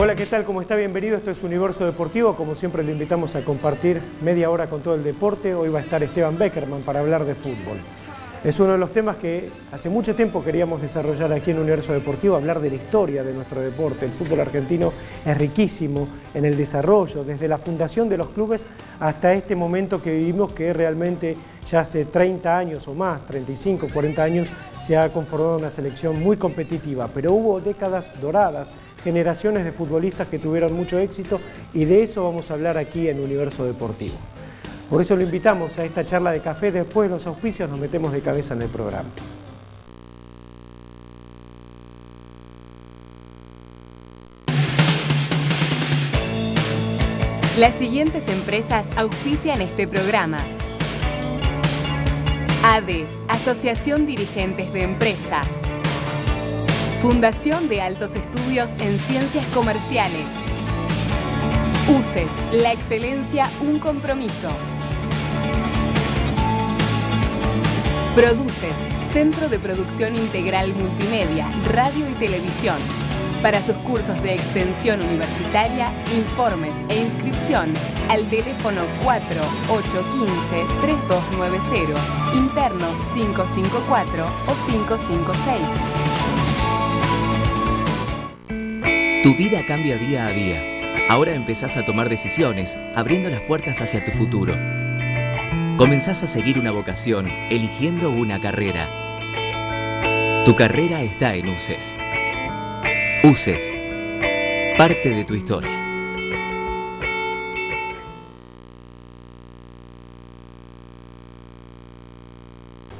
Hola, ¿qué tal? ¿Cómo está? Bienvenido. Esto es Universo Deportivo. Como siempre, lo invitamos a compartir media hora con todo el deporte. Hoy va a estar Esteban Beckerman para hablar de fútbol. Es uno de los temas que hace mucho tiempo queríamos desarrollar aquí en Universo Deportivo, hablar de la historia de nuestro deporte. El fútbol argentino es riquísimo en el desarrollo, desde la fundación de los clubes hasta este momento que vivimos, que realmente ya hace 30 años o más, 35, 40 años, se ha conformado una selección muy competitiva. Pero hubo décadas doradas, generaciones de futbolistas que tuvieron mucho éxito, y de eso vamos a hablar aquí en Universo Deportivo. Por eso lo invitamos a esta charla de café. Después de los auspicios nos metemos de cabeza en el programa. Las siguientes empresas auspician este programa: ADE, Asociación Dirigentes de Empresa; Fundación de Altos Estudios en Ciencias Comerciales; UCES, la excelencia, un compromiso; Produces, Centro de Producción Integral Multimedia, Radio y Televisión. Para sus cursos de extensión universitaria, informes e inscripción al teléfono 4815-3290, interno 554 o 556. Tu vida cambia día a día. Ahora empezás a tomar decisiones, abriendo las puertas hacia tu futuro. Comenzás a seguir una vocación, eligiendo una carrera. Tu carrera está en UCES. UCES, parte de tu historia.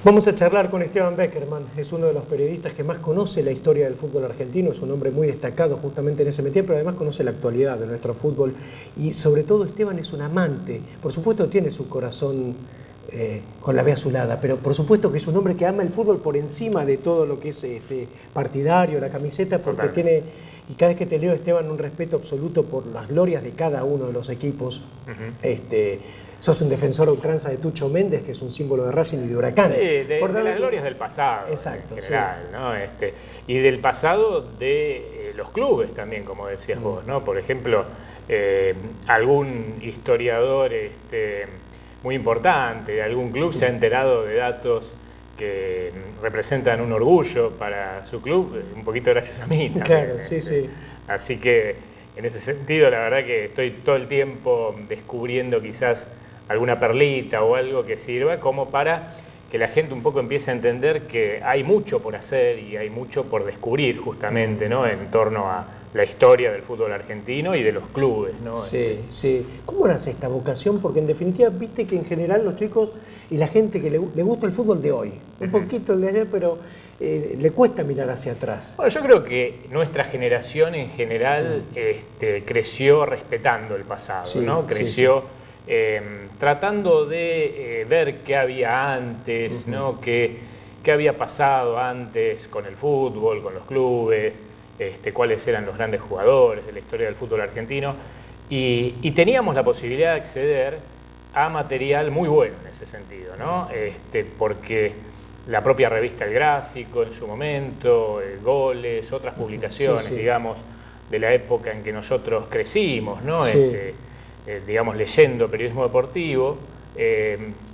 Vamos a charlar con Esteban Beckerman. Es uno de los periodistas que más conoce la historia del fútbol argentino. Es un hombre muy destacado justamente en ese métier, pero además conoce la actualidad de nuestro fútbol. Y sobre todo Esteban es un amante. Por supuesto tiene su corazón con la B azulada, pero por supuesto que es un hombre que ama el fútbol por encima de todo lo que es partidario, la camiseta, porque tiene, y cada vez que te leo, Esteban, un respeto absoluto por las glorias de cada uno de los equipos. Sos un defensor a ultranza de Tucho Méndez, que es un símbolo de Racing y de Huracán. Sí, de las glorias del pasado. Exacto, en general, sí. ¿No? Y del pasado de los clubes también, como decías vos, ¿no? Por ejemplo, algún historiador muy importante de algún club se ha enterado de datos que representan un orgullo para su club, un poquito gracias a mí también. Claro, sí, sí. Así que en ese sentido, la verdad que estoy todo el tiempo descubriendo quizás alguna perlita o algo que sirva como para que la gente un poco empiece a entender que hay mucho por hacer y hay mucho por descubrir justamente, ¿no? En torno a la historia del fútbol argentino y de los clubes, ¿no? Sí, sí. ¿Cómo nace esta vocación? Porque en definitiva, viste que en general los chicos y la gente que le gusta el fútbol de hoy, un poquito el de ayer, pero le cuesta mirar hacia atrás. Bueno, yo creo que nuestra generación en general creció respetando el pasado, sí, ¿no? Creció tratando de ver qué había antes, ¿no? Qué había pasado antes con el fútbol, con los clubes, cuáles eran los grandes jugadores de la historia del fútbol argentino. Y teníamos la posibilidad de acceder a material muy bueno en ese sentido, ¿no? Porque la propia revista El Gráfico en su momento, Goles, otras publicaciones, digamos, de la época en que nosotros crecimos, ¿no? Digamos, leyendo periodismo deportivo,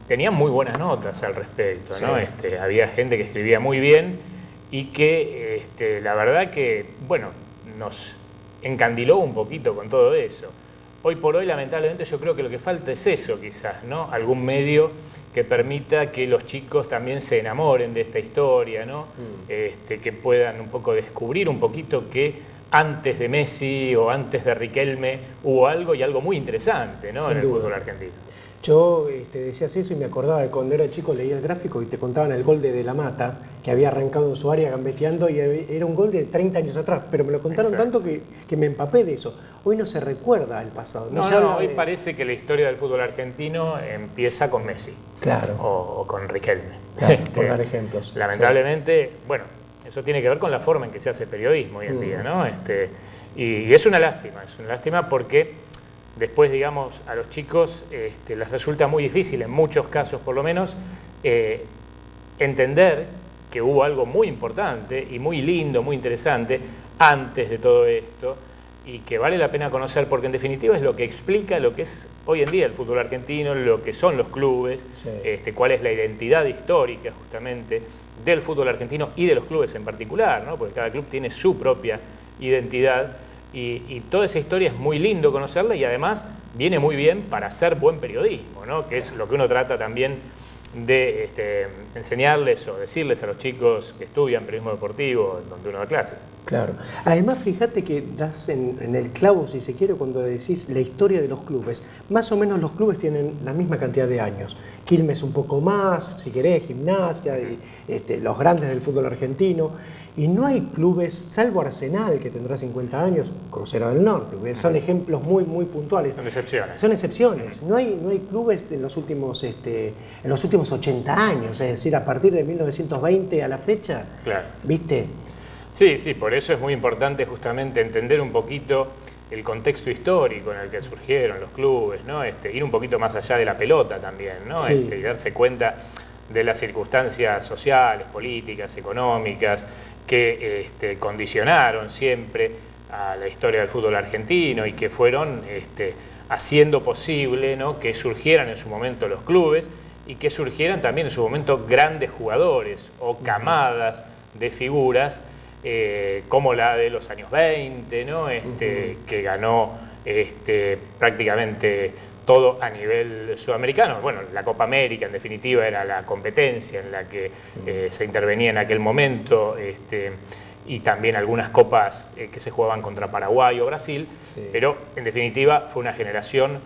tenían muy buenas notas al respecto, ¿no? Había gente que escribía muy bien y que la verdad que, bueno, nos encandiló un poquito con todo eso. Hoy por hoy, lamentablemente, yo creo que lo que falta es eso, quizás, ¿no? Algún medio que permita que los chicos también se enamoren de esta historia, ¿no? Que puedan un poco descubrir un poquito que antes de Messi o antes de Riquelme hubo algo y algo muy interesante, ¿no? En el fútbol argentino. Yo decías eso y me acordaba de cuando era chico, leía El Gráfico y te contaban el gol de la Mata, que había arrancado en su área gambeteando, y era un gol de 30 años atrás, pero me lo contaron tanto que me empapé de eso. Hoy no se recuerda el pasado. No, hoy parece que la historia del fútbol argentino empieza con Messi. Claro. O con Riquelme. Claro, por dar ejemplos. Lamentablemente, bueno, eso tiene que ver con la forma en que se hace periodismo hoy en día, ¿no? Y es una lástima porque después, digamos, a los chicos les resulta muy difícil, en muchos casos por lo menos, entender que hubo algo muy importante y muy lindo, muy interesante, antes de todo esto, y que vale la pena conocer porque en definitiva es lo que explica lo que es hoy en día el fútbol argentino, lo que son los clubes, cuál es la identidad histórica justamente del fútbol argentino y de los clubes en particular, ¿no? Porque cada club tiene su propia identidad y toda esa historia es muy lindo conocerla y además viene muy bien para hacer buen periodismo, ¿no? Que es lo que uno trata también de enseñarles o decirles a los chicos que estudian periodismo deportivo, donde uno da clases. Claro. Además, fíjate que das en el clavo, si se quiere, cuando decís la historia de los clubes. Más o menos los clubes tienen la misma cantidad de años. Quilmes un poco más, si querés, Gimnasia, los grandes del fútbol argentino. Y no hay clubes, salvo Arsenal, que tendrá 50 años, Crucero del Norte. Son ejemplos muy, muy puntuales. Son excepciones. Son excepciones. No hay clubes en los últimos 80 años, es decir, a partir de 1920 a la fecha. Claro. ¿Viste? Sí, por eso es muy importante justamente entender un poquito el contexto histórico en el que surgieron los clubes, ¿no? Ir un poquito más allá de la pelota también, ¿no? Sí. Y darse cuenta de las circunstancias sociales, políticas, económicas que condicionaron siempre a la historia del fútbol argentino y que fueron haciendo posible, ¿no?, que surgieran en su momento los clubes y que surgieran también en su momento grandes jugadores o camadas de figuras como la de los años 20, ¿no? Que ganó prácticamente todo a nivel sudamericano. Bueno, la Copa América en definitiva era la competencia en la que se intervenía en aquel momento, y también algunas copas que se jugaban contra Paraguay o Brasil, pero en definitiva fue una generación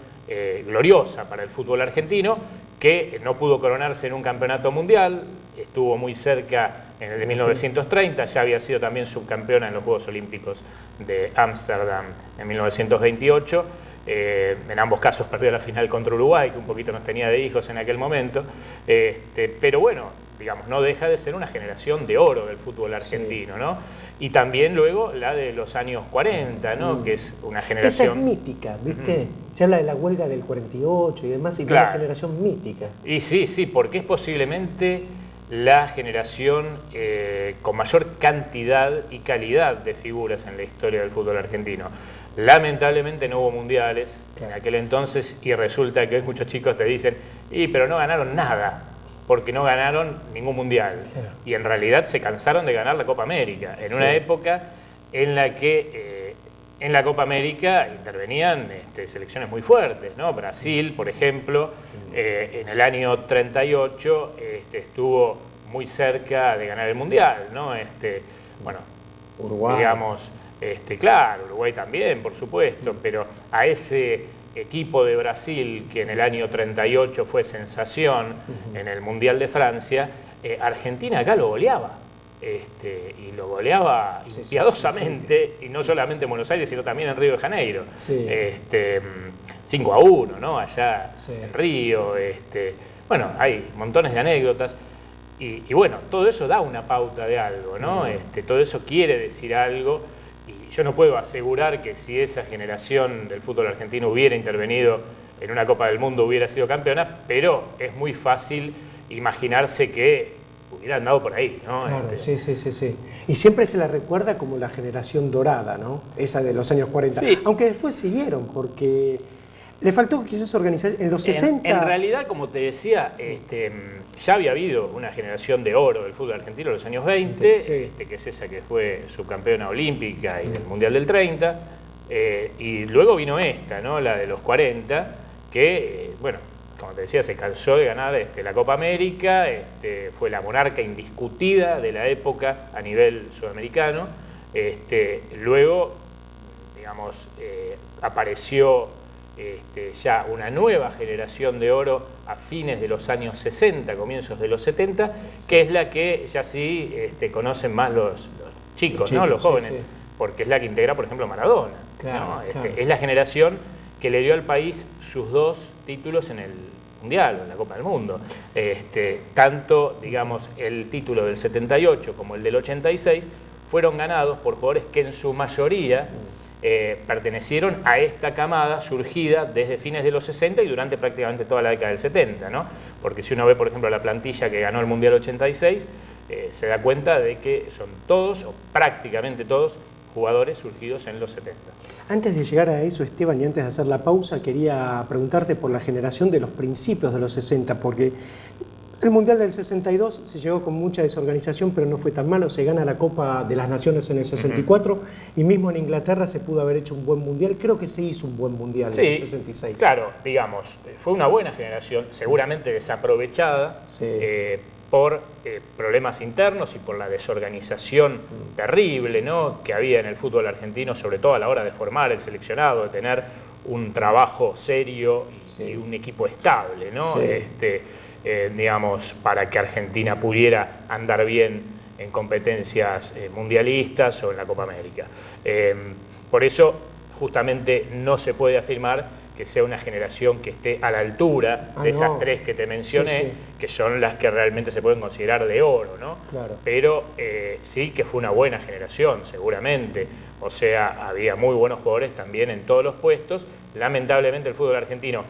gloriosa para el fútbol argentino que no pudo coronarse en un campeonato mundial, estuvo muy cerca en el de 1930, ya había sido también subcampeona en los Juegos Olímpicos de Ámsterdam en 1928, en ambos casos perdió la final contra Uruguay, que un poquito nos tenía de hijos en aquel momento, pero bueno, digamos, no deja de ser una generación de oro del fútbol argentino, ¿no? Y también luego la de los años 40, ¿no? Que es una generación... Esa es mítica, ¿viste? Se habla de la huelga del 48 y demás, y claro, una generación mítica. Y sí, porque es posiblemente la generación con mayor cantidad y calidad de figuras en la historia del fútbol argentino. Lamentablemente no hubo mundiales en aquel entonces y resulta que hoy muchos chicos te dicen, pero no ganaron nada, porque no ganaron ningún mundial. Y en realidad se cansaron de ganar la Copa América, en una época en la que en la Copa América intervenían selecciones muy fuertes, ¿no? Brasil, por ejemplo, en el año 38 estuvo muy cerca de ganar el mundial, ¿no? Bueno, Uruguay. Digamos, claro, Uruguay también, por supuesto, pero a ese equipo de Brasil que en el año 38 fue sensación en el Mundial de Francia, Argentina acá lo goleaba. Y lo goleaba impiadosamente, y no solamente en Buenos Aires, sino también en Río de Janeiro. 5-1, ¿no? Allá en Río. Bueno, hay montones de anécdotas. Y bueno, todo eso da una pauta de algo, ¿no? Todo eso quiere decir algo. Y yo no puedo asegurar que si esa generación del fútbol argentino hubiera intervenido en una Copa del Mundo hubiera sido campeona, pero es muy fácil imaginarse que hubiera andado por ahí, ¿no? Claro, sí. Y siempre se la recuerda como la generación dorada, ¿no? Esa de los años 40. Sí. Aunque después siguieron, porque le faltó quizás organizar en los 60... En realidad, como te decía, ya había habido una generación de oro del fútbol argentino en los años 20, que es esa que fue subcampeona olímpica y del Mundial del 30, y luego vino esta, ¿no? La de los 40, que, bueno, como te decía, se cansó de ganar la Copa América, fue la monarca indiscutida de la época a nivel sudamericano. Luego, digamos, apareció ya una nueva generación de oro a fines de los años 60, comienzos de los 70, que es la que ya sí conocen más los chicos, ¿no? Los jóvenes, porque es la que integra, por ejemplo, Maradona. Claro, ¿no? claro. Es la generación que le dio al país sus 2 títulos en el Mundial, en la Copa del Mundo. Tanto, digamos, el título del 78 como el del 86 fueron ganados por jugadores que en su mayoría pertenecieron a esta camada surgida desde fines de los 60 y durante prácticamente toda la década del 70, ¿no? Porque si uno ve, por ejemplo, la plantilla que ganó el Mundial 86, se da cuenta de que son todos, o prácticamente todos, jugadores surgidos en los 70. Antes de llegar a eso, Esteban, y antes de hacer la pausa, quería preguntarte por la generación de los principios de los 60, porque el Mundial del 62 se llegó con mucha desorganización, pero no fue tan malo. Se gana la Copa de las Naciones en el 64 y mismo en Inglaterra se pudo haber hecho un buen Mundial. Creo que se hizo un buen Mundial en el 66. Claro, digamos, fue una buena generación, seguramente desaprovechada por problemas internos y por la desorganización terrible, ¿no?, que había en el fútbol argentino, sobre todo a la hora de formar el seleccionado, de tener un trabajo serio y un equipo estable, ¿no? Digamos, para que Argentina pudiera andar bien en competencias mundialistas o en la Copa América. Por eso, justamente, no se puede afirmar que sea una generación que esté a la altura de esas tres que te mencioné, que son las que realmente se pueden considerar de oro, ¿no? Claro. Pero sí que fue una buena generación, seguramente. O sea, había muy buenos jugadores también en todos los puestos. Lamentablemente el fútbol argentino,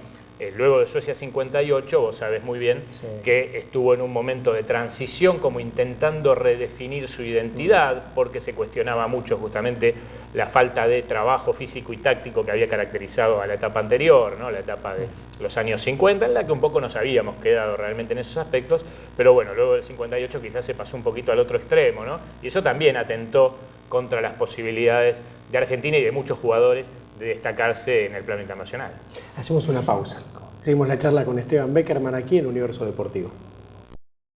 luego de Suecia 58, vos sabés muy bien que estuvo en un momento de transición, como intentando redefinir su identidad, porque se cuestionaba mucho justamente la falta de trabajo físico y táctico que había caracterizado a la etapa anterior, ¿no?, la etapa de los años 50, en la que un poco nos habíamos quedado realmente en esos aspectos, pero bueno, luego del 58 quizás se pasó un poquito al otro extremo, ¿no? Y eso también atentó contra las posibilidades de Argentina y de muchos jugadores de destacarse en el plano internacional. Hacemos una pausa. Seguimos la charla con Esteban Beckerman aquí en Universo Deportivo.